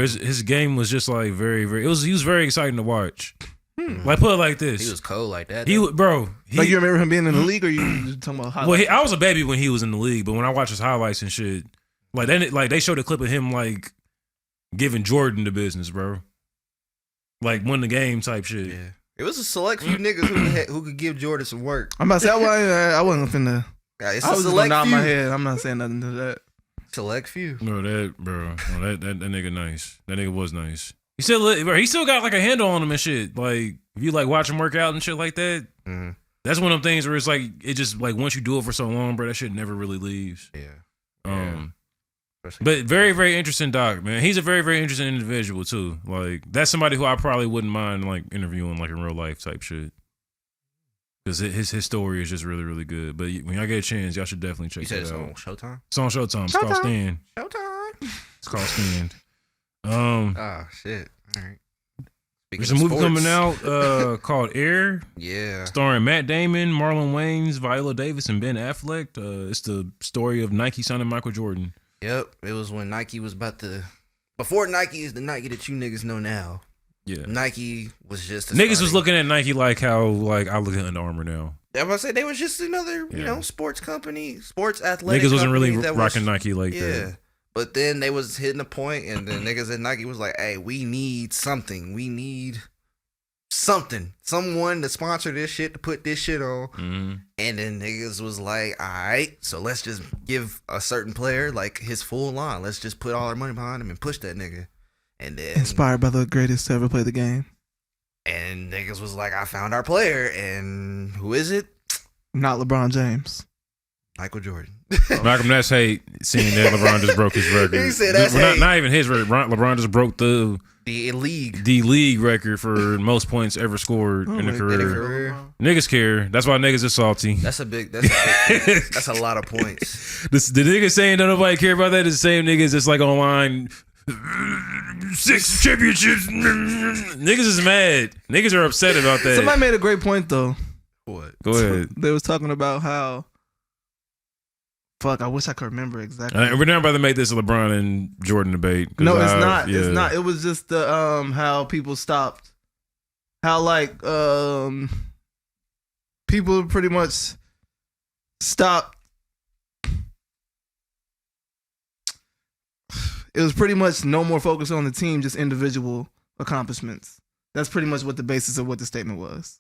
His game was just like he was very exciting to watch. Like, put it like this. He was cold like that. Like, you remember him being in the league, or you just talking about highlights? Well, I was a baby when he was in the league, but when I watch his highlights and shit, they showed a clip of him like giving Jordan the business, bro. Like, win the game type shit. Yeah. It was a select few niggas who could give Jordan some work. I'm about to say, I wasn't finna. I was just gonna nod my head. I'm not saying nothing to that. Select few. That nigga nice. That nigga was nice. He still got like a handle on him and shit. Like, if you like watch him work out and shit like that, that's one of them things where it's like, it just like, once you do it for so long, bro, that shit never really leaves. Yeah. But very, very interesting doc, man. He's a very, very interesting individual too. Like, that's somebody who I probably wouldn't mind like interviewing like in real life type shit. Because his story is just really, really good. But when y'all get a chance, y'all should definitely check it out. You said it's on Showtime? It's on Showtime. It's called Stand. Showtime. It's called Stand. Oh, shit. All right. There's a movie coming out called Air. Yeah. Starring Matt Damon, Marlon Wayans, Viola Davis, and Ben Affleck. It's the story of Nike signing Michael Jordan. Yep. It was when Nike was before Nike is the Nike that you niggas know now. Yeah. Nike was just niggas was looking at Nike like how like I look at Under Armour now. I was say they was just another, sports company, sports athletic. Niggas wasn't really that rocking Nike like that. Yeah. But then they was hitting a point, and then niggas at Nike was like, hey, we need something. We need something. Someone to sponsor this shit, to put this shit on. Mm-hmm. And then niggas was like, all right, so let's just give a certain player like his full line. Let's just put all our money behind him and push that nigga. And then inspired by the greatest to ever play the game. And niggas was like, I found our player. And who is it? Not LeBron James. Michael Jordan. Malcolm, that's hate. Seeing that LeBron just broke his record. He said that's hate. Not even his record. LeBron just broke the league record for most points ever scored in a career. Niggas care. That's why niggas are salty. That's a lot of points. The niggas saying that nobody care about that is the same niggas that's like online. 6 championships. Niggas is mad. Niggas are upset about that. Somebody made a great point though. What? Go ahead. They was talking about how. Fuck, I wish I could remember exactly. We're not about to make this a LeBron and Jordan debate. No, it's not. Yeah. It's not. It was just the how people stopped. How like people pretty much stopped. It was pretty much no more focus on the team, just individual accomplishments. That's pretty much what the basis of what the statement was.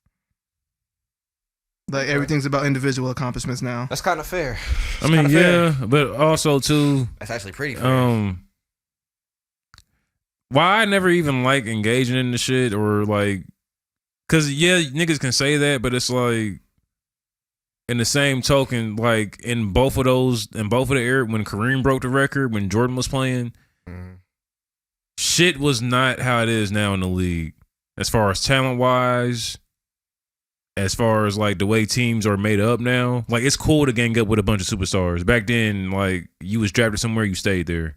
Like, everything's about individual accomplishments now. That's kind of fair. I mean, yeah, fair. But also too. That's actually pretty fair. Why I never even like engaging in the shit or like, cause yeah, niggas can say that, but it's like, in the same token, like in both of the era, when Kareem broke the record, when Jordan was playing, shit was not how it is now in the league. As far as talent wise, as far as like the way teams are made up now, like it's cool to gang up with a bunch of superstars. Back then, like you was drafted somewhere, you stayed there.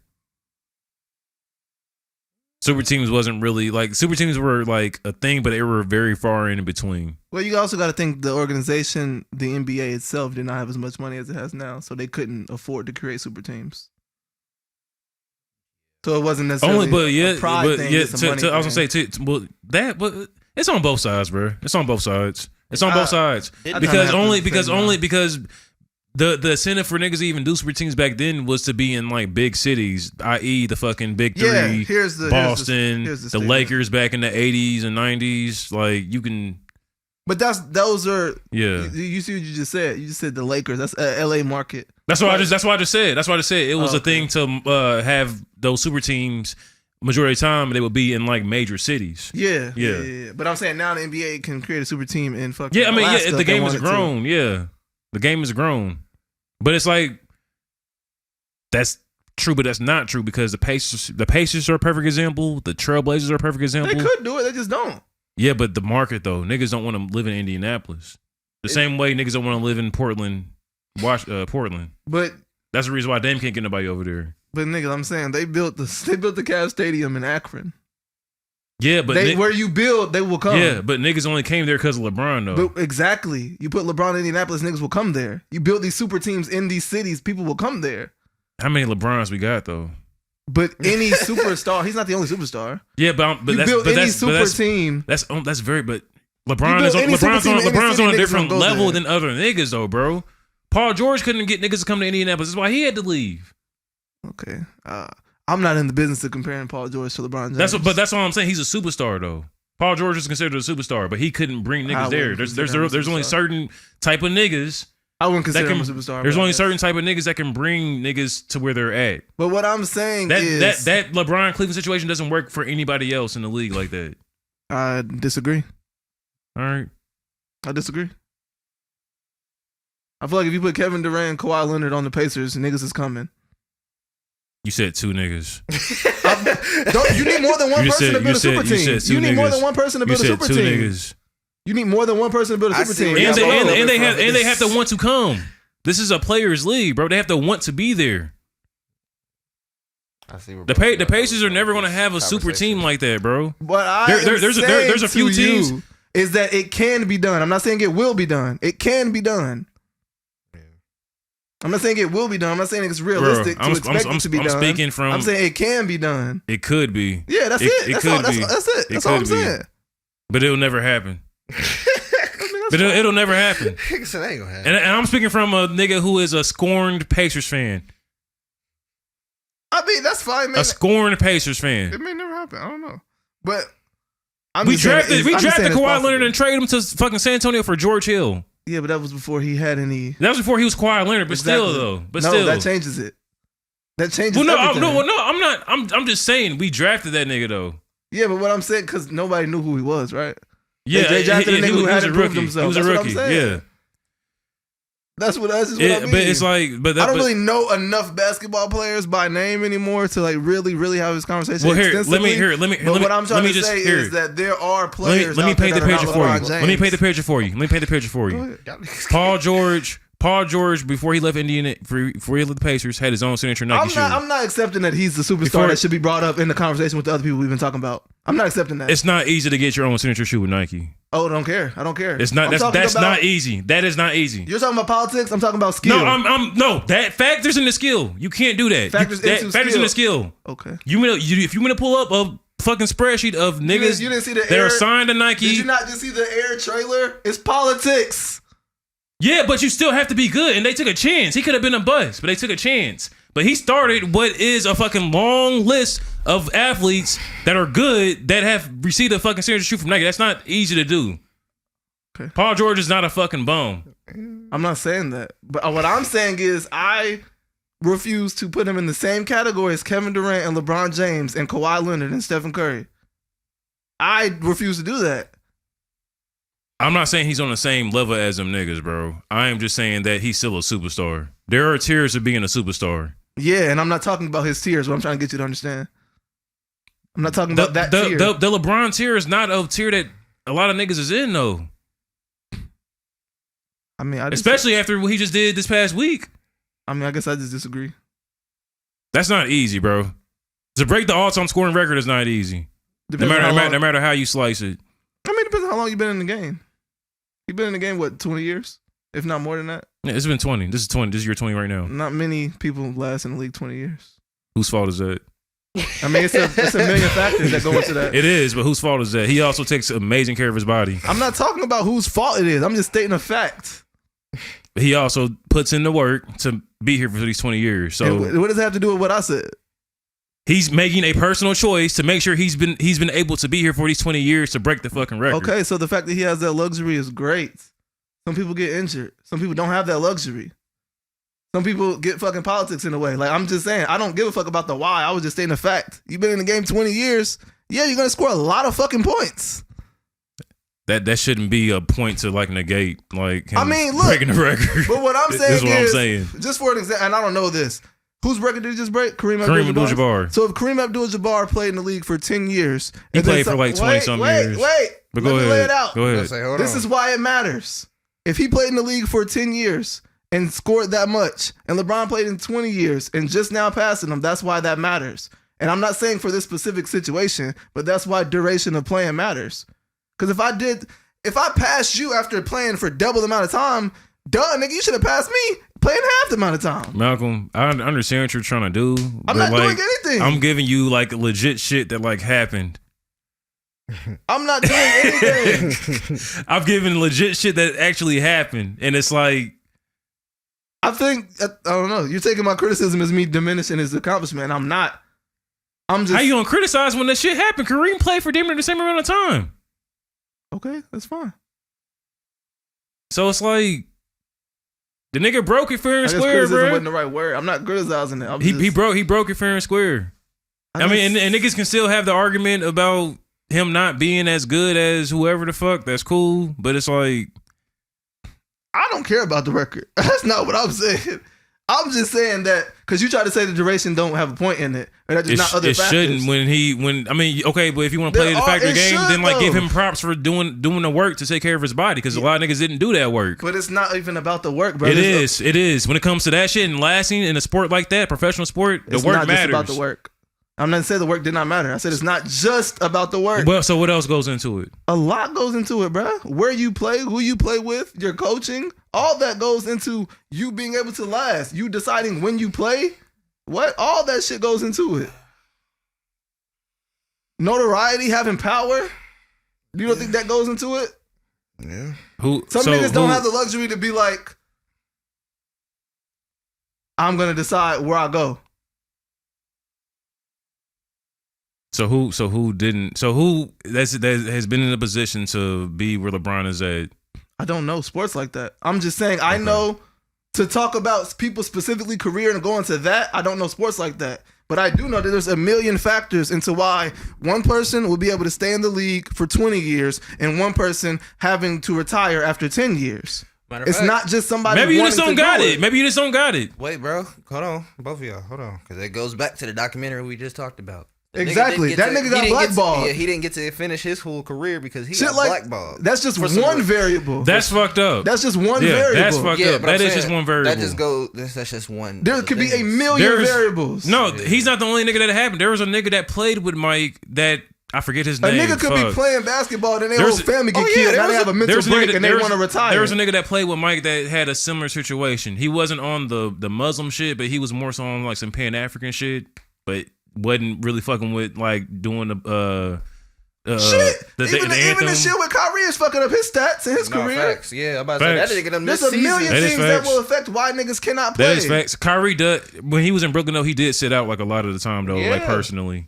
Super teams wasn't really like super teams were like a thing, but they were very far in between. Well, you also got to think the organization, the NBA itself, did not have as much money as it has now, so they couldn't afford to create super teams. So it wasn't necessarily a pride thing. I was gonna say, but it's on both sides, bro. It's on both sides. It's on both sides because the incentive for niggas to even do super teams back then was to be in like big cities, i.e. the fucking big three, Boston, the Lakers back in the 80s and 90s. Like you can, but those are yeah. You see what you just said? You just said the Lakers. That's LA market. That's what I just said. It was a thing to have those super teams. Majority of the time, they would be in like major cities. Yeah. But I'm saying now the NBA can create a super team in fucking. Yeah, I mean, Alaska the game is grown. Yeah, the game is grown. But it's like that's true, but that's not true because the Pacers are a perfect example. The Trailblazers are a perfect example. They could do it, they just don't. Yeah, but the market though, niggas don't want to live in Indianapolis. The same way niggas don't want to live in Portland, Portland. But that's the reason why Dame can't get nobody over there. But nigga, I'm saying they built the Cavs Stadium in Akron. Yeah, but where you build, they will come. Yeah, but niggas only came there because of LeBron though. But exactly. You put LeBron in Indianapolis, niggas will come there. You build these super teams in these cities, people will come there. How many LeBrons we got though? But any superstar, he's not the only superstar. Yeah, but that's team. That's very. But LeBron's on a different level than other niggas though, bro. Paul George couldn't get niggas to come to Indianapolis. That's why he had to leave. Okay, I'm not in the business of comparing Paul George to LeBron James. That's all I'm saying. He's a superstar though. Paul George is considered a superstar, but he couldn't bring niggas there. There's only certain type of niggas. I wouldn't consider him a superstar. There's only certain type of niggas that can bring niggas to where they're at. But what I'm saying is that LeBron Cleveland situation doesn't work for anybody else in the league like that. I disagree. All right. I disagree. I feel like if you put Kevin Durant and Kawhi Leonard on the Pacers, niggas is coming. You said two niggas. You need more than one person to build a super team. You need more than one person to build a super team. Niggas. You need more than one person to build a super team. And they have to want to come. This is a players' league, bro. They have to want to be there. I see the Pacers are never going to have a super team like that, bro. But there's a few teams. Is that it can be done. I'm not saying it will be done. It can be done. I'm not saying it will be done. I'm not saying it's realistic to expect it to be done. I'm saying it can be done. It could be. Yeah, that's it. That's it. That's all I'm saying. But it'll never happen. But it'll never happen. That ain't gonna happen. And I'm speaking from a nigga who is a scorned Pacers fan. I mean, that's fine, man. A scorned Pacers fan. It may never happen. I don't know. But we drafted Kawhi Leonard and traded him to fucking San Antonio for George Hill. Yeah, but that was before he had any. That was before he was Kawhi Leonard, but exactly. still though. But no, still, that changes it. That changes. Well, no, everything. I'm not. I'm just saying we drafted that nigga though. Yeah, but what I'm saying because nobody knew who he was, right? Yeah, they drafted a nigga who hadn't proved himself. He was a rookie. Yeah. That's what I mean. But it's like, I don't really know enough basketball players by name anymore to like really have this conversation. Well, let me. But what I'm trying to say is that there are players. Let me paint the picture for you. Let me paint the picture for you. Paul George, before he left Indiana, before he left the Pacers, had his own signature Nike shoe. I'm not accepting that he's the superstar that should be brought up in the conversation with the other people we've been talking about. I'm not accepting that. It's not easy to get your own signature shoe with Nike. Oh, I don't care. It's not. That's not easy. That is not easy. You're talking about politics. I'm talking about skill. No, that factors in the skill. You can't do that. Factors in the skill. Okay. If you want to pull up a fucking spreadsheet of niggas you didn't see the that are signed to Nike. Did you not just see the Air trailer? It's politics. Yeah, but you still have to be good, and they took a chance. He could have been a bust, but they took a chance. But he started what is a fucking long list of athletes that are good that have received a fucking signature shoe from Nike. That's not easy to do. Okay. Paul George is not a fucking bum. I'm not saying that. But what I'm saying is I refuse to put him in the same category as Kevin Durant and LeBron James and Kawhi Leonard and Stephen Curry. I refuse to do that. I'm not saying he's on the same level as them niggas, bro. I am just saying that he's still a superstar. There are tiers of being a superstar. Yeah, and I'm not talking about his tiers, what I'm trying to get you to understand. I'm not talking about that tier. The LeBron tier is not a tier that a lot of niggas is in, though. I mean, especially after what he just did this past week. I mean, I guess I just disagree. That's not easy, bro. To break the all-time scoring record is not easy. No matter how you slice it. I mean, it depends on how long you've been in the game. You've been in the game, what, 20 years? If not more than that? Yeah, it's been 20. This is 20. This is year 20 right now. Not many people last in the league 20 years. Whose fault is that? I mean, it's a million factors that go into that. It is, but whose fault is that? He also takes amazing care of his body. I'm not talking about whose fault it is. I'm just stating a fact. He also puts in the work to be here for these 20 years. So and what does it have to do with what I said? He's making a personal choice to make sure he's been able to be here for these 20 years to break the fucking record. Okay, so the fact that he has that luxury is great. Some people get injured. Some people don't have that luxury. Some people get fucking politics in the way. Like, I'm just saying, I don't give a fuck about the why. I was just stating a fact. You've been in the game 20 years. Yeah, you're going to score a lot of fucking points. That shouldn't be a point to like negate like him I mean, look, breaking the record. But what I'm saying is what I'm saying. Just for an example, and I don't know this. Whose record did he just break? Kareem Kareem Abdul-Jabbar. Abdul-Jabbar. So if Kareem Abdul-Jabbar played in the league for 10 years. He played for like 20-something years. Wait. But Let go me ahead. lay it out. Go ahead. Say, hold This on. is why it matters. If he played in the league for 10 years and scored that much, and LeBron played in 20 years and just now passing him, that's why that matters. And I'm not saying for this specific situation, but that's why duration of playing matters. Because if I passed you after playing for double the amount of time, duh, nigga, you should have passed me playing half the amount of time. Malcolm, I understand what you're trying to do. I'm not doing anything. I'm giving you like legit shit that like happened. I'm not doing anything. I've given legit shit that actually happened, and it's like I don't know. You're taking my criticism as me diminishing his accomplishment. And I'm not. I'm just. how you gonna criticize when that shit happened? Kareem played for damn near the same amount of time. Okay, that's fine. So it's like the nigga broke it fair and I guess square, criticism bro. wasn't the right word. I'm not criticizing it. He broke it fair and square. I mean, and niggas can still have the argument about him not being as good as whoever the fuck. That's cool, but it's like I don't care about the record. That's not what I'm saying. I'm just saying that because you try to say the duration don't have a point in it, or that's just not other it factors. shouldn't. I mean, okay, but if you want to play the factor game, then like give him props for doing the work to take care of his body because a lot of niggas didn't do that work. But it's not even about the work, bro. It is. When it comes to that shit and lasting in a sport like that, professional sport, the work not matters. just about the work. I'm not saying the work did not matter. I said it's not just about the work. Well, so what else goes into it? A lot goes into it, bro. Where you play, who you play with, your coaching, all that goes into you being able to last. You deciding when you play, what? All that shit goes into it. Notoriety, having power. You don't think that goes into it? Yeah. Some niggas don't have the luxury to be like, I'm gonna decide where I go. So who that has been in a position to be where LeBron is at? I don't know sports like that. I'm just saying I know to talk about people specifically career and go into that. I don't know sports like that. But I do know that there's a million factors into why one person will be able to stay in the league for 20 years and one person having to retire after 10 years. It's not just somebody. Maybe you just don't got it. Maybe you just don't got it. Wait, bro. Hold on. Both of y'all. Hold on. Because it goes back to the documentary we just talked about. Exactly. That nigga got blackballed. Yeah, he didn't get to finish his whole career because he Shit got like, blackballed. That's just one variable. That's fucked up. That's just one variable. That's fucked up. That is just one variable. That just goes. That's just one. There could be a million variables. No, he's not the only nigga that happened. There was a nigga that played with Mike that I forget his name. A nigga could be playing basketball, then their whole family get killed. Now they have a mental break and they want to retire. There was a nigga that played with Mike that had a similar situation. He wasn't on the Muslim shit, but he was more so on like some Pan-African shit, but wasn't really fucking with like doing the shit. Even anthem. the shit with Kyrie is fucking up his stats and his career. Facts. Yeah, I'm about to say that nigga them this There's a season. million things that will affect why niggas cannot play. That is facts. Kyrie when he was in Brooklyn though, he did sit out like a lot of the time though, like personally.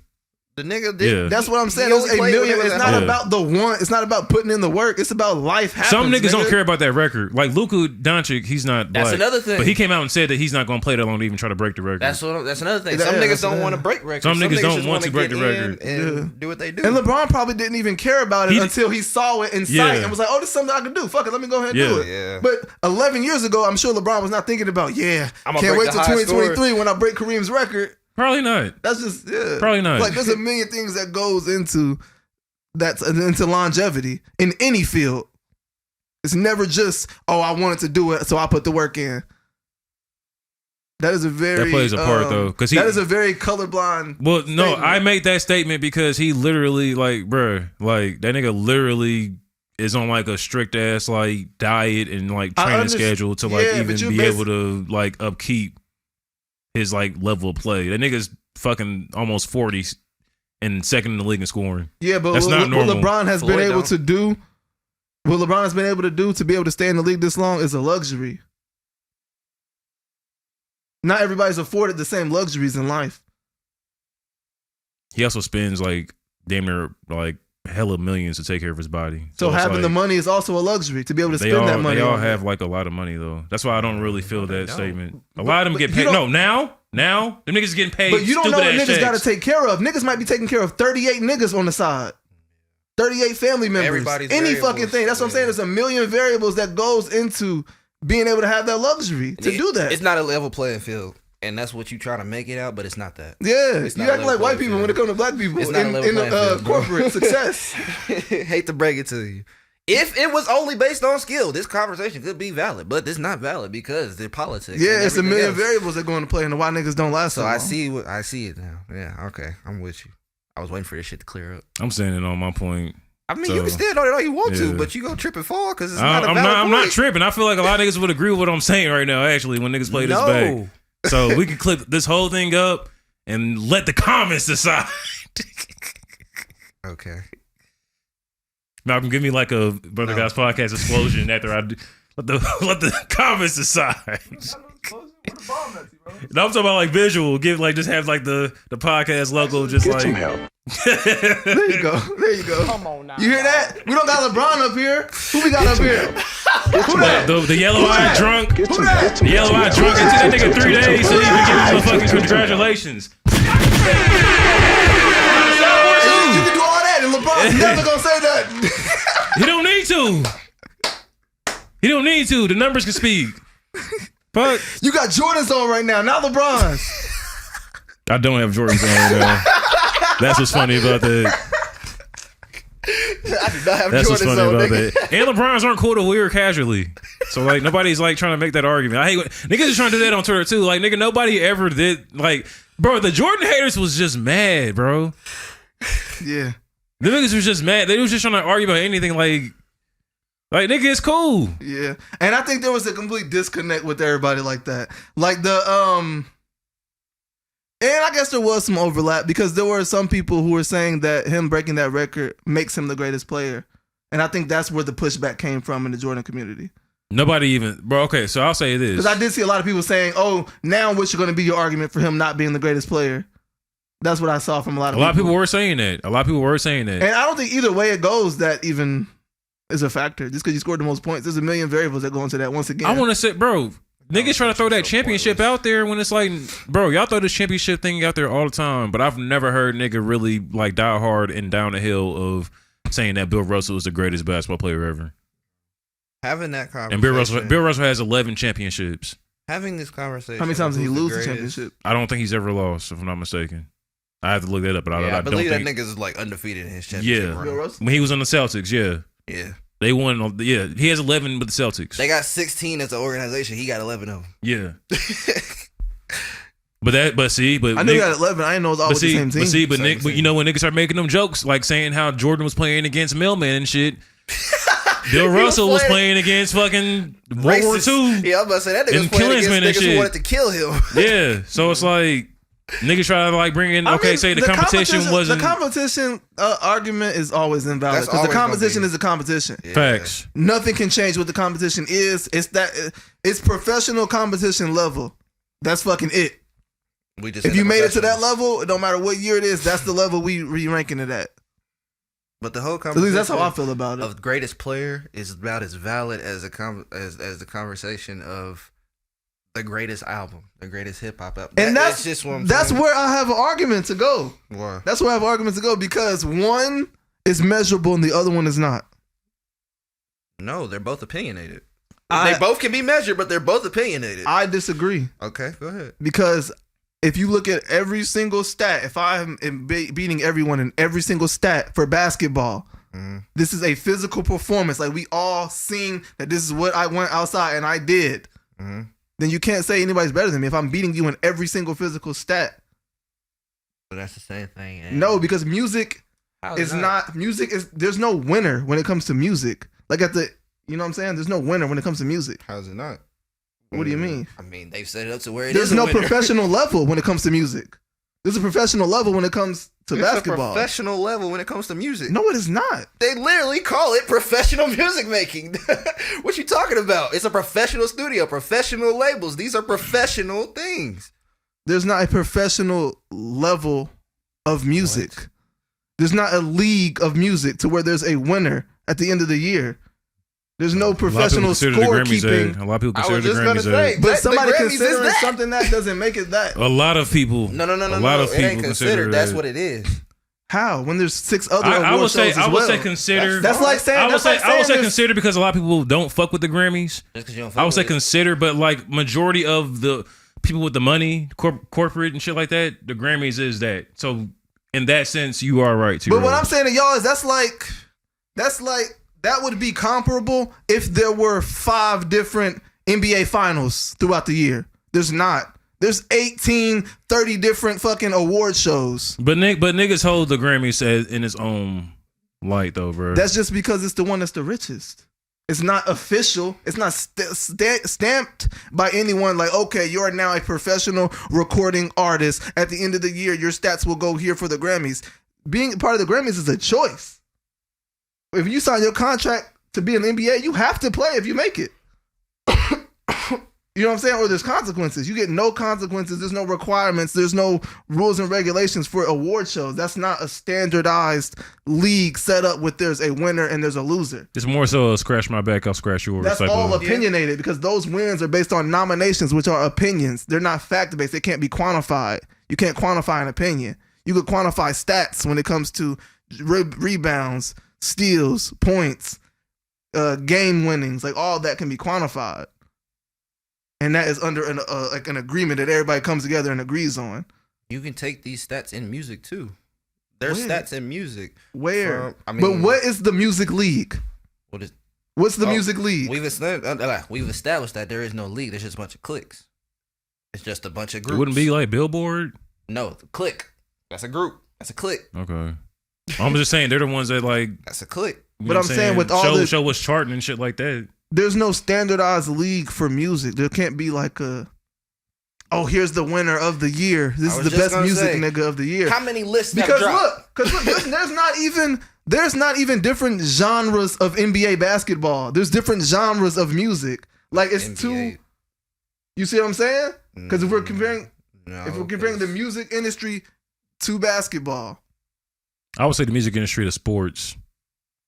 The nigga did. Yeah. That's what I'm saying. There's a million. It's not about the one. It's not about putting in the work. It's about life happens. Some niggas don't care about that record. Like Luka Doncic, he's not black. That's another thing. But he came out and said that he's not going to play that long to even try to break the record. That's another thing. Some niggas don't want to break records. Some niggas don't just want to break the record and do what they do. And LeBron probably didn't even care about it until he saw it in sight and was like, "Oh, this is something I can do. Fuck it, let me go ahead and do it." Yeah. But 11 years ago, I'm sure LeBron was not thinking about, can't wait till 2023 when I break Kareem's record. Probably not. That's just Probably not. Like there's a million things that goes into longevity in any field. It's never just I wanted to do it, so I put the work in. That is a very that plays a part though, because that is a very colorblind. Well, no, statement. I make that statement because he literally like, bruh, like that nigga literally is on like a strict ass like diet and like training schedule to like even be able to like upkeep his like level of play. That nigga's fucking almost 40 and second in the league in scoring. Yeah, but that's not normal. What LeBron has been able to do, to be able to stay in the league this long is a luxury. Not everybody's afforded the same luxuries in life. He also spends like damn near like hella millions to take care of his body. So having like, the money is also a luxury to be able to spend that money. They all have like a lot of money though. That's why I don't really feel that statement. A lot of them get paid. No, now them niggas getting paid. But you don't know what niggas got to checks. take care of. Niggas might be taking care of 38 niggas on the side. 38 family members. Everybody's any variables. fucking thing. That's what I'm saying. There's a million variables that goes into being able to have that luxury to do that. It's not a level playing field. And that's what you try to make it out, but it's not that. Yeah, It's you not a act level like white playing people when it field. comes to black people It's not a level in playing field, bro. corporate success. Hate to break it to you. If it was only based on skill, this conversation could be valid, but it's not valid because they're politics. Yeah, and it's a everything million else. variables that go into play, and the white niggas don't last so So long. I see it now. Yeah, okay, I'm with you. I was waiting for this shit to clear up. I'm standing on my point. I mean, So, you can stand on it all you want yeah. to, but you gonna trip and fall because it's not a I'm valid not. I'm not point. tripping. I feel like a lot of niggas would agree with what I'm saying right now. Actually, when niggas play this back, so we can clip this whole thing up and let the comments decide. Okay. Malcolm, give me like a Brother Guys podcast explosion after I do. Let the comments decide. No, I'm talking about like visual. Give like just have like the podcast logo just Get like. some help. There you go. There you go. Come on now. You hear that? We don't got LeBron up here. Who we got up here? Who that? The yellow-eyed drunk. Get some, that? get some The yellow-eyed drunk. It took that nigga 3 days to even give him a fucking congratulations. You can do all that, and LeBron's never gonna say that. He don't need to. He don't need to. The numbers can speak. Fuck. You got Jordans on right now, not LeBron's. I don't have Jordans on right now. That's what's funny about that. I do not have That's what's Jordans funny on, about nigga. that. And LeBrons aren't cool to wear casually. So like nobody's like trying to make that argument. I hate when niggas are trying to do that on Twitter too. Like nigga, nobody ever did like bro, the Jordan haters was just mad, bro. Yeah. The niggas was just mad. They was just trying to argue about anything like nigga, it's cool. Yeah. And I think there was a complete disconnect with everybody like that. Like and I guess there was some overlap because there were some people who were saying that him breaking that record makes him the greatest player. And I think that's where the pushback came from in the Jordan community. Nobody even bro, okay, so I'll say this. Because I did see a lot of people saying, oh, now what's going to be your argument for him not being the greatest player? That's what I saw from a lot of people. A lot of people were saying that. And And I don't think either way it goes that even is a factor. Just because you scored the most points, there's a million variables that go into that once again. I want to say, bro, niggas try to throw that championship out there when it's like, bro, y'all throw this championship thing out there all the time, but I've never heard nigga really like die hard and down the hill of saying that Bill Russell is the greatest basketball player ever. Having that conversation. And Bill Russell has 11 championships. Having this conversation. How many times did he who's lose the greatest- championship? I don't think he's ever lost, if I'm not mistaken. I have to look that up, but Yeah, I I don't believe that think. niggas is like undefeated in his championship Yeah, run. Bill Russell? when he was on the Celtics, yeah, Yeah. they won. Yeah, he has 11 with the Celtics. They got 16 as an organization. He got 11 of them. Yeah, but I knew he had 11. I didn't know it was all with the same team. But you know when niggas start making them jokes, like saying how Jordan was playing against Millman and shit. Bill Russell was playing against fucking World War II. Yeah, I'm about to say that nigga was And playing against Klinsman and niggas who shit. wanted to kill him. Yeah, so it's like niggas try to like bring in. I Okay, mean, say the competition wasn't The competition argument is always invalid That's because the always gonna competition be. is a competition. Yeah. facts. Nothing can change what the competition is. It's professional competition level. That's fucking it. We just If said you the made it to that professionals. level, no matter what year it is, that's the level we ranking it at. But the whole At conversation least that's how I feel about it. of greatest player is about as valid as as the conversation of the greatest album, the greatest hip hop album. And that's just what I'm that's saying. where I have an argument to go. Why? That's where I have an argument to go because one is measurable and the other one is not. No, they're both opinionated. I- They both can be measured, but they're both opinionated. I disagree Okay, go ahead. because if you look at every single stat, if I'm beating everyone in every single stat for basketball, this is a physical performance. Like we all seen that this is what I went outside and I did. Then you can't say anybody's better than me if I'm beating you in every single physical stat. But that's the same thing. No, because music How is not music is there's no winner when it comes to music. Like at the you know what I'm saying? There's no winner when it comes to music. How's it not? What do you mean? I mean, they've set it up to where There's no professional level when it comes to music. There's a professional level when it comes to basketball. A professional level when it comes to music. No, it is not. They literally call it professional music making. What you talking about? It's a professional studio, professional labels. These are professional things. There's not a professional level of music. What? There's not a league of music to where there's a winner at the end of the year. There's no professional scorekeeping. A lot of people I consider was the just gonna Grammys say, that. But the somebody Grammys is considering that. something that doesn't make it that. A lot of people. No. A lot of It people ain't consider considered. That's that. what it is. How? When there's 6 other I award would say shows as I would well. say consider. That's like saying I would that's say like I would say saying consider because a lot of people don't fuck with the Grammys. Just 'cause you don't I would fuck say with it. consider, but like majority of the people with the money, corporate and shit like that, the Grammys is that. So in that sense, you are right too. But what I'm saying to y'all is that's like that would be comparable if there were 5 different NBA finals throughout the year. There's not. There's 18, 30 different fucking award shows. But niggas hold the Grammys in its own light though, bro. That's just because it's the one that's the richest. It's not official. It's not stamped by anyone like, okay, you are now a professional recording artist. At the end of the year, your stats will go here for the Grammys. Being part of the Grammys is a choice. If you sign your contract to be an NBA, you have to play if you make it. You know what I'm saying? Or there's consequences. You get no consequences. There's no requirements. There's no rules and regulations for award shows. That's not a standardized league set up with there's a winner and there's a loser. It's more so a scratch my back, I'll scratch yours. That's all opinionated because those wins are based on nominations, which are opinions. They're not fact-based. They can't be quantified. You can't quantify an opinion. You could quantify stats when it comes to rebounds, steals, points, game winnings. Like all that can be quantified. And that is under an agreement that everybody comes together and agrees on. You can take these stats in music too. There's stats in music. Where? But what is the music league? What's the music league? We've established that there is no league. There's just a bunch of cliques. It's just a bunch of groups. It wouldn't be like Billboard? No, clique. That's a group. That's a clique. Okay. I'm just saying they're the ones that like. That's a clique. But I'm saying with all the show was charting and shit like that. There's no standardized league for music. There can't be like here's the winner of the year. This is the best music nigga of the year. How many lists because have dropped? Look, there's not even different genres of NBA basketball. There's different genres of music. Like it's NBA. too. You see what I'm saying? Because if we're comparing the music industry to basketball, I would say the music industry to sports.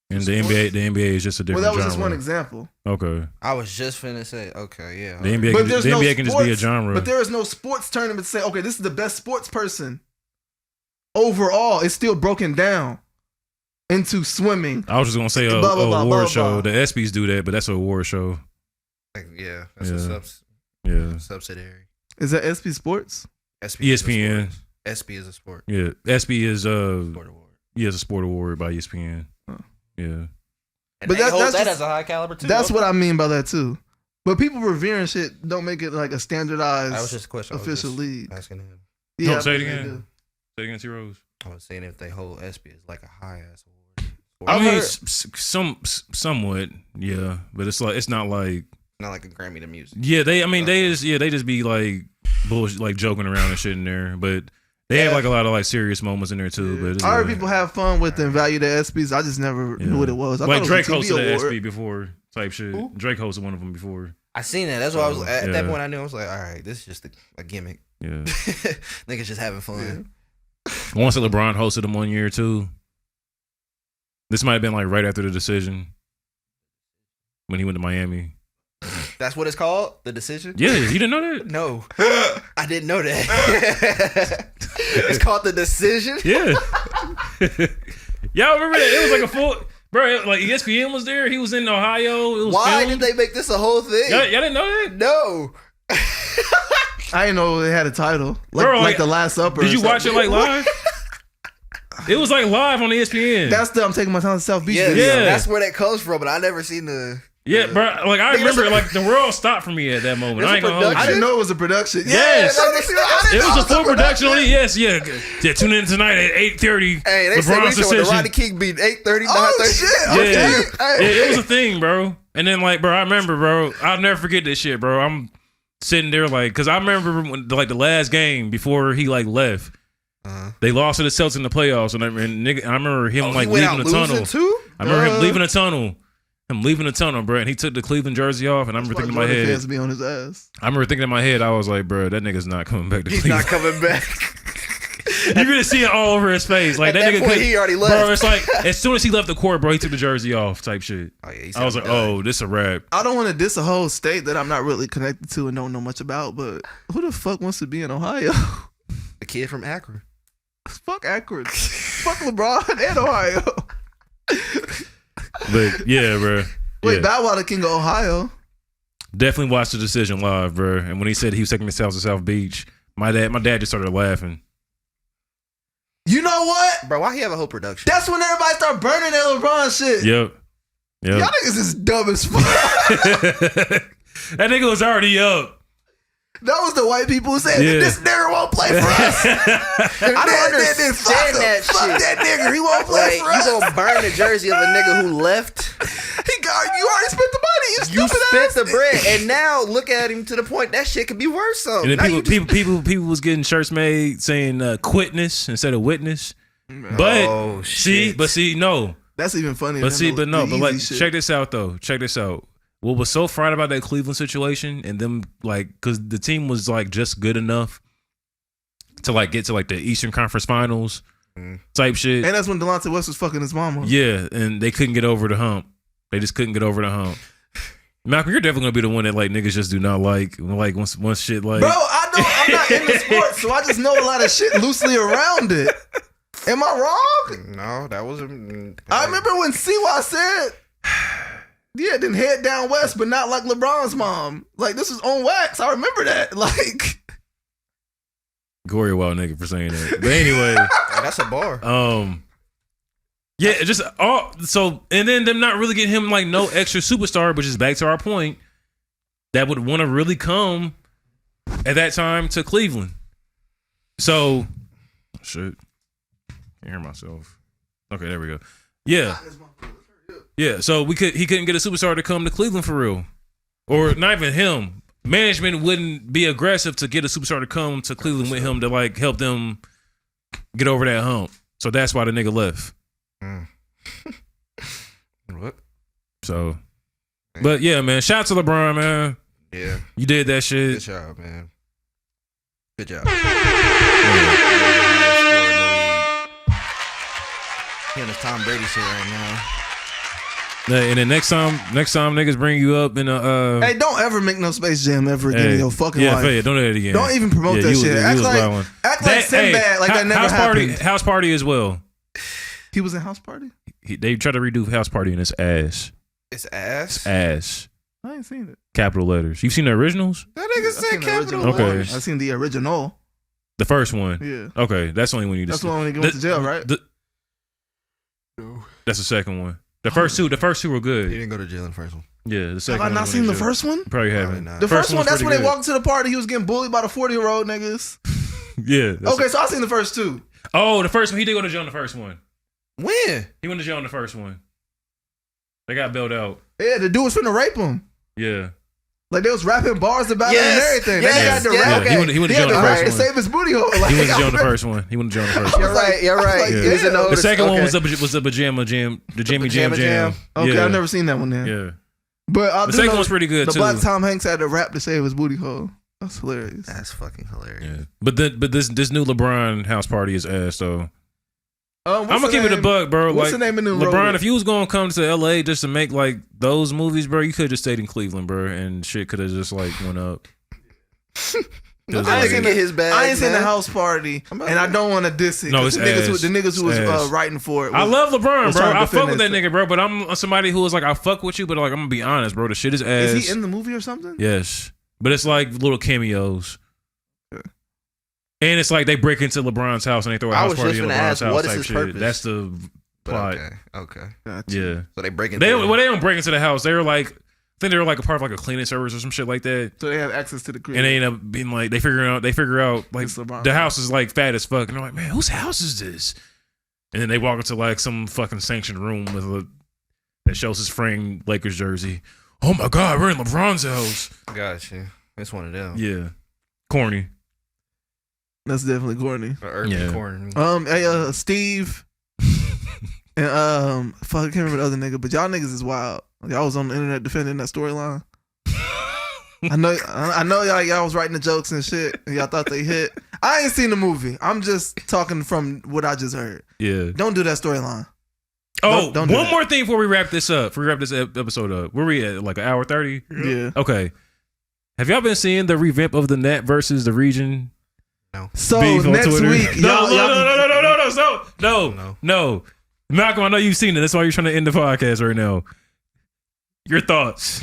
And the NBA is just a different genre. Well, that was just one example. Okay. I was just finna say, okay, yeah. The NBA can just be a genre. But there is no sports tournament to say, okay, this is the best sports person. Overall, it's still broken down into swimming. I was just going to say a award show. The ESPYs do that, but that's an award show. Yeah, that's a subsidiary. Is that ESPY Sports? ESPN. ESPY is a sport. Yeah, ESPY is sport award. Yeah, it's a sport award by ESPN. Yeah, and but that's that as a high caliber too. That's what I mean by that too. But people revering shit don't make it like a standardized. That was just a question. Official league. Asking him. Yeah, say it again. Say it again, T Rose. I was saying if they hold ESPY as like a high ass award. I mean, somewhat, yeah, but it's not like a Grammy to music. Yeah, they just be like bullshit, like joking around and shit in there, but. They have like a lot of like serious moments in there too, but I heard people have fun with and value the ESPYs. I just never knew what it was. I like Drake hosted the ESPY before type shit. Ooh. Drake hosted one of them before. I seen that. That's why I was at that point. I knew I was like, all right, this is just a gimmick. Yeah, niggas just having fun. Yeah. Once LeBron hosted them 1 year too. This might have been like right after the decision when he went to Miami. That's what it's called? The decision? Yeah, you didn't know that? No. I didn't know that. It's called the decision? Yeah. Y'all remember that? It was like a full... Bro, like ESPN was there. He was in Ohio. It was Why filmed. did they make this a whole thing? Y'all didn't know that? No. I didn't know they had a title. Like The Last Supper. Did you watch it like live? It was like live on ESPN. That's I'm taking my time to South Beach. Yeah, that's where that comes from, but I never seen the... Yeah, bro. Like I remember, like the world stopped for me at that moment. I ain't gonna hold you. I didn't know it was a production. Yes, it was a full production on it. Yes, yeah. Tune in tonight at 8:30. Hey, they said we showing the Rodney King beat 8:30. Oh shit! Yeah, it was a thing, bro. And then like, bro, I remember, bro. I'll never forget this shit, bro. I'm sitting there like, cause I remember when, like the last game before he like left. They lost to the Celtics in the playoffs, and I remember him like leaving the tunnel. I remember him leaving the tunnel. I'm leaving the tunnel, bro, and he took the Cleveland jersey off, and I remember thinking in my head, fans be on his ass. I remember thinking in my head, I was like, bro, that nigga's not coming back to Cleveland. He's not coming back. You really see it all over his face. Like that nigga, he already left. Bro, it's like as soon as he left the court, bro, he took the jersey off, type shit. Oh yeah, I was like, oh, this a rap. I don't want to diss a whole state that I'm not really connected to and don't know much about, but who the fuck wants to be in Ohio? The kid from Akron. Fuck Akron. Fuck LeBron and Ohio. But yeah, bro. Wait, yeah. Bow Wow the king of Ohio. Definitely watched The Decision live, bro. And when he said he was taking the South to South Beach, my dad just started laughing. You know what? Bro, why he have a whole production? That's when everybody start burning that LeBron shit. Yep. Y'all niggas is dumb as fuck. That nigga was already up. That was the white people who said, Yeah. this nigga won't play for us. I don't understand that Fuck shit. that nigga. He won't play for us. You gonna burn the jersey of a nigga who left? You already spent the money. You stupid spent ass the nigga. bread, and now look at him to the point that shit could be worse. So And now then you just- people was getting shirts made saying quitness instead of witness. But Oh, shit. no. That's even funnier. But than the like, Yeezy shit. check this out though. Check this out. What was so fried about that Cleveland situation and them like, because the team was like just good enough to like get to like the Eastern Conference Finals type shit. And that's when Delonte West was fucking his mama. Yeah, and they couldn't get over the hump. They just couldn't get over the hump. Malcolm, you're definitely gonna be the one that like niggas just do not like once shit like. Bro, I'm not into sports, so I just know a lot of shit loosely around it. Am I wrong? No, that was. I remember when CY said, yeah, then head down west, but not like LeBron's mom. Like, this was on wax. I remember that. Like, Gory wild nigga for saying that. But anyway, That's a bar. yeah, just all so, and then them not really getting him like no extra superstar, which is back to our point that would want to really come at that time to Cleveland. So, shit, can't hear myself. Okay, there we go. Yeah, yeah. So he couldn't get a superstar to come to Cleveland for real, or not even him. Management wouldn't be aggressive to get a superstar to come to Cleveland with him to like help them get over that hump. So that's why the nigga left. What? So, but yeah, man, shout out to LeBron, man. Yeah. You did that shit. Good job, man. Good job. He on his Tom Brady shit right now. And then next time niggas bring you up in a hey, don't ever make no Space Jam ever again in your fucking life. Yeah, don't do that again. Don't even promote that shit. Act like Sinbad, like that never happened. House Party as well. He was in House Party? They tried to redo House Party and it's ass. It's ass? Ass. I ain't seen it. Capital letters. You've seen the originals? That nigga I've said seen the capital original. Okay. letters. I've seen the original. The first one. Yeah. Okay, that's the only one you just. That's the one when he went to jail, right? That's the second one. The first two were He good. didn't go to jail in the first one. Yeah, the second Have I one. not was seen the good. first one? Probably Probably haven't. not. The first one, one's that's when pretty they good. walked into the party. He was getting bullied by the 40-year-old niggas. Yeah. Okay, so I seen the first two. Oh, the first one. He did go to jail in the first one. When? He went to jail in the first one. They got bailed out. Yeah, the dude was finna rape him. Yeah. Like, they was rapping bars about Yes, it and everything. yes, They got to yeah, rap. okay. He went to He jail had in to the rap first and one. save his booty hole. Like, He went to jail in the first one. He went to jail in the first one. You're right. You're right. Like, He was in yeah. The second one okay. was the pajama jam, the Jimmy Pajama Jam. Okay, Yeah. I've never seen that one then. Yeah. But I The do second know one's pretty good the too. black Tom Hanks had to rap to save his booty hole. That's hilarious. That's fucking hilarious. Yeah. But this new LeBron house party is ass though. What's I'm gonna the keep it a name? buck, bro. What's like, the name of the LeBron, road? if you was gonna come to LA just to make like those movies, bro, you could have just stayed in Cleveland, bro, and shit could have just like went up. 'Cause, I like, ain't get his bag. I ain't seen the man. house party, and I don't want to diss it. No, 'cause it's the niggas who was ass. writing for it. I love LeBron, was bro. trying to I fuck defend with that that nigga, bro. But I'm somebody who is like, I fuck with you, but like I'm gonna be honest, bro. The shit is ass. Is he in the movie or something? Yes, but it's like little cameos. And it's like they break into LeBron's house and they throw a I house was party just in gonna LeBron's ask, house what is type his shit. purpose? That's the But plot. okay. Gotcha. Yeah. So they break into They don't break into the house. They were like, I think they were like a part of like a cleaning service or some shit like that. So they have access to the crib. And they end up being like, they figure out like It's LeBron's the house is like fat as fuck. And they're like, man, whose house is this? And then they walk into like some fucking sanctioned room with that shows his framed Lakers jersey. Oh my God, we're in LeBron's house. Gotcha. It's one of them. Yeah. Corny. That's definitely corny. Urban Yeah. corner. Hey, Steve, and fuck, I can't remember the other nigga, but y'all niggas is wild. Y'all was on the internet defending that storyline. I know y'all was writing the jokes and shit, and y'all thought they hit. I ain't seen the movie. I'm just talking from what I just heard. Yeah. Don't do that storyline. Oh, Don't do one that. more thing before we wrap this up. Before we wrap this episode up. Where we at? Like an hour 30? Yeah. Okay. Have y'all been seeing the revamp of the Net versus the Region? So beef on next Twitter? week, No. Malcolm, I know you've seen it. That's why you're trying to end the podcast right now. Your thoughts.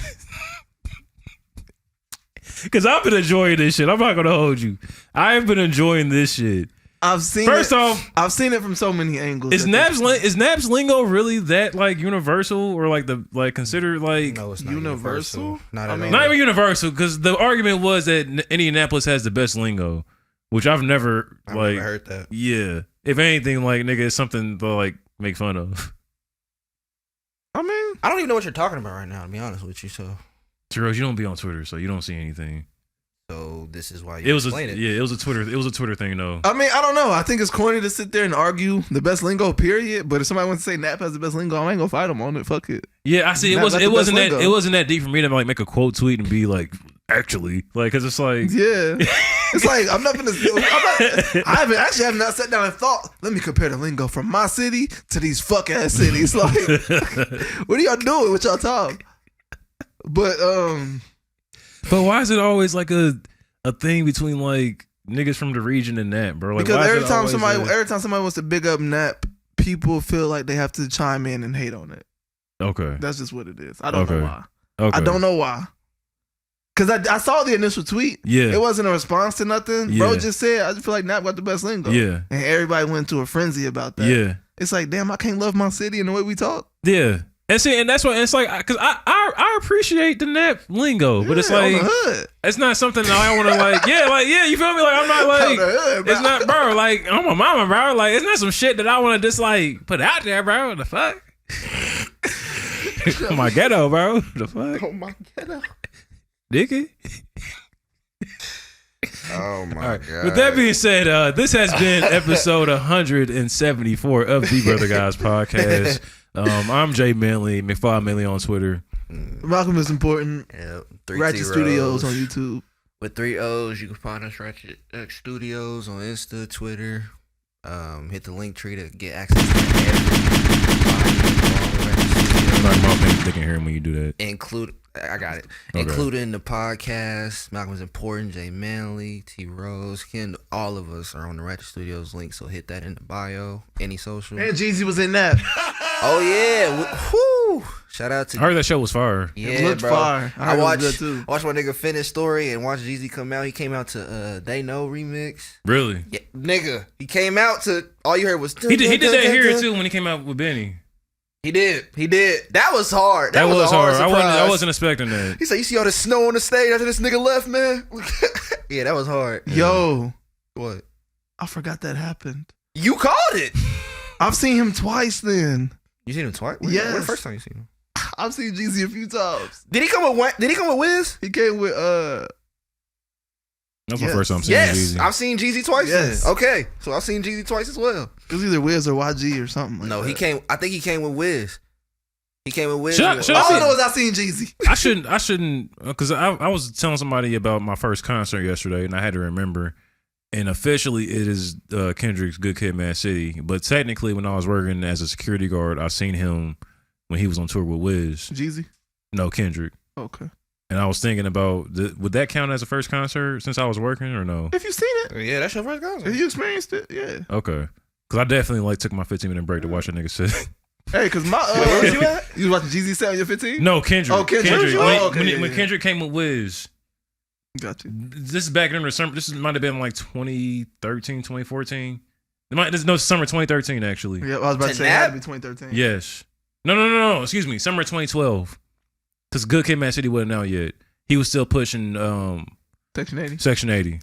Because I've been enjoying this shit. I'm not gonna hold you. I've been enjoying this shit. I've seen First it. off, I've seen it from so many angles. is Naps lingo really that like universal or like considered like No, it's not Universal? universal. Not I at mean- all. not even universal? Because the argument was that Indianapolis has the best lingo, which I've never I've like. never heard that. Yeah, if anything, like nigga, it's something to like make fun of. I mean, I don't even know what you're talking about right now, to be honest with you. So Terrell, you don't be on Twitter, so you don't see anything. this is why It you was explain it. it was a Twitter thing though. I don't know. I think it's corny to sit there and argue the best lingo, period. But if somebody wants to say Nap has the best lingo, I ain't gonna fight them on it. Fuck it. Yeah, I see. Not the best lingo. It wasn't that deep for me to like make a quote tweet and be like, actually, like, because it's like, Yeah, it's like I'm not gonna. I have not sat down and thought. Let me compare the lingo from my city to these fuck ass cities. Like, what are y'all doing with y'all time? But but why is it always like a thing between like niggas from the region and that, bro? Like, because why is every it time always somebody wants to big up Nap, people feel like they have to chime in and hate on it. okay, That's just what it is. I don't know Okay. why. okay, I don't know why. Cause I saw the initial tweet. Yeah, It wasn't a response to nothing. Yeah. Bro just said, I just feel like Nap got the best lingo. yeah, And everybody went into a frenzy about that. yeah, It's like, damn, I can't love my city and the way we talk. yeah. And see, and that's why it's like, because I appreciate the Nap lingo, but it's Yeah, on like the hood. it's not something that I want to like, yeah, you feel me? Like I'm not On like. the hood, bro. It's not, bro. Like, I'm a mama, bro. Like, it's not some shit that I want to just like put out there, bro. The fuck? My ghetto, bro. The fuck, Oh my god. Dicky. Oh my All right. god. With that being said, this has been episode 174 of the Brother Guys podcast. I'm Jay Manley, McFly Manley on Twitter. Malcolm is important. Yep. Ratchet Studios on YouTube. With 3 O's, you can find us Ratchet X Studios on Insta, Twitter. Hit the link tree to get access to Talking about things they can hear when you do that. I got it. Okay. Including the podcast, Malcolm's Important, Jay Manley, T Rose, Ken. All of us are on the Ratchet Studios link, so hit that in the bio. Any social. And Jeezy was in that. Oh yeah, whoo! Shout out to I heard that show was fire. yeah, It looked bro. fire. I heard it was watched good, too. watched my nigga finish story and watched Jeezy come out. He came out to They Know remix. Really? Yeah, nigga, he came out to all you heard was He did that here too when he came out with Benny. He did. That was hard. That was a hard. hard. I surprise. wasn't expecting that. He said, "You see all the snow on the stage after this nigga left, man." Yeah, that was hard. Yo, What? I forgot that happened. You called it. I've seen him twice then. You seen him twice? When Yes. the first time you seen him? I've seen Jeezy a few times. Did he come with? Did he come with Wiz? He came with That's my Yes. first time seeing Yes, Jeezy. I've seen Jeezy twice. Yes. Then. Okay, so I've seen Jeezy twice as well. it was either Wiz or YG or something like No, that. he came. I think he came with Wiz. He came with Wiz. Should I- and- should I All I see- know is I seen Jeezy. I shouldn't, because I was telling somebody about my first concert yesterday, and I had to remember. And officially, it is Kendrick's "Good Kid, Mad City." But technically, when I was working as a security guard, I seen him when he was on tour with Wiz. Jeezy? No, Kendrick. Okay. And I was thinking about, would that count as a first concert since I was working, or no? If you seen it, Yeah, that's your first if concert. you experienced it, yeah. Okay, because I definitely like took my 15-minute break to watch that nigga sit. Hey, cause my Where was you at? You was watching Jeezy set on your 15? No, Kendrick. Oh, Kendrick. When, Oh, okay, when, yeah, when yeah. Kendrick came with Wiz. Got you. This is back in the summer. This might have been like 2013, 2014. No, summer 2013 actually. Yeah, I was about to To say it had to nap? be 2013. Yes. No. Excuse me. Summer 2012. Because Good Kid, Mad City wasn't out yet. He was still pushing Section 80. Section 80.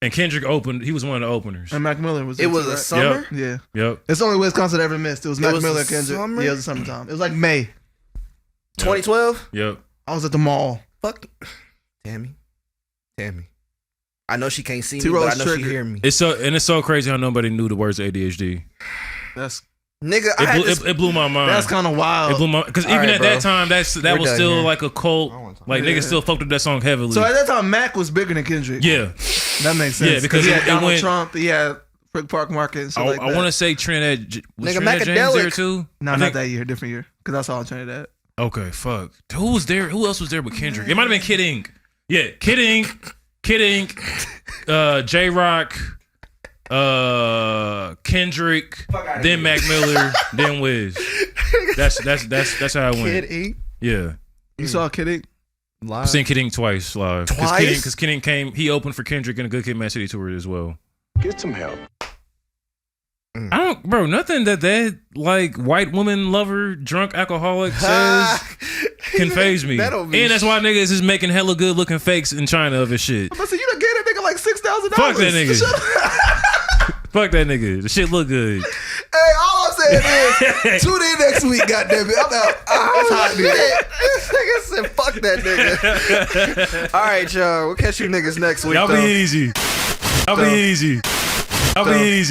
And Kendrick opened. He was one of the openers. And Mac Miller was It there was too, a right? summer. Yeah. Yep. It's the only Wiz concert I ever missed. It was Mac was Miller, the Kendrick. summer? Yeah, it was the summertime. It was like May. 2012. Yep. I was at the mall. Fuck. Tammy. I know she can't see me, T-Rose but I know she triggered. hear me. It's so crazy how nobody knew the words ADHD. That's Nigga, I had this. It blew my mind. that's kind of wild. It blew my, because All even right, at bro. that time, that We're was done still here. like a cult. I don't want to talk Like Yeah. niggas still fucked with that song heavily. So at that time, Mac was bigger than Kendrick. yeah. That makes sense. Yeah, because he it- had it Donald went- Trump. He had Frick Park Market and shit I, like that. want to say Trinidad. Was Nigga, Trinidad James there Macadelic. too? No, I not think- that year. Different year. Because I saw Trinidad. Okay, fuck. Who was there? Who else was there with Kendrick? It might have been Kid Ink. Yeah, Kid Ink, J Rock, Kendrick, then Mac Miller, then Wiz. That's how it went. Kid Ink. Yeah. You saw Kid Ink? Live. Seen Kid Ink twice live. Twice? Because Kid Ink came, he opened for Kendrick in a Good Kid, Mad City tour as well. Get some help. I don't, bro, nothing that like white woman lover, drunk alcoholic says can phase me. And that's why niggas is making hella good looking fakes in China of his shit. But see, you done gave that nigga like $6,000. Fuck that nigga. Fuck that nigga. The shit look good. Hey, all I'm saying is, tune in next week, goddammit. I'm out. It's hot, This nigga said, fuck that nigga. All right, y'all. We'll catch you niggas next week. Y'all be easy. Y'all be easy. Y'all be easy.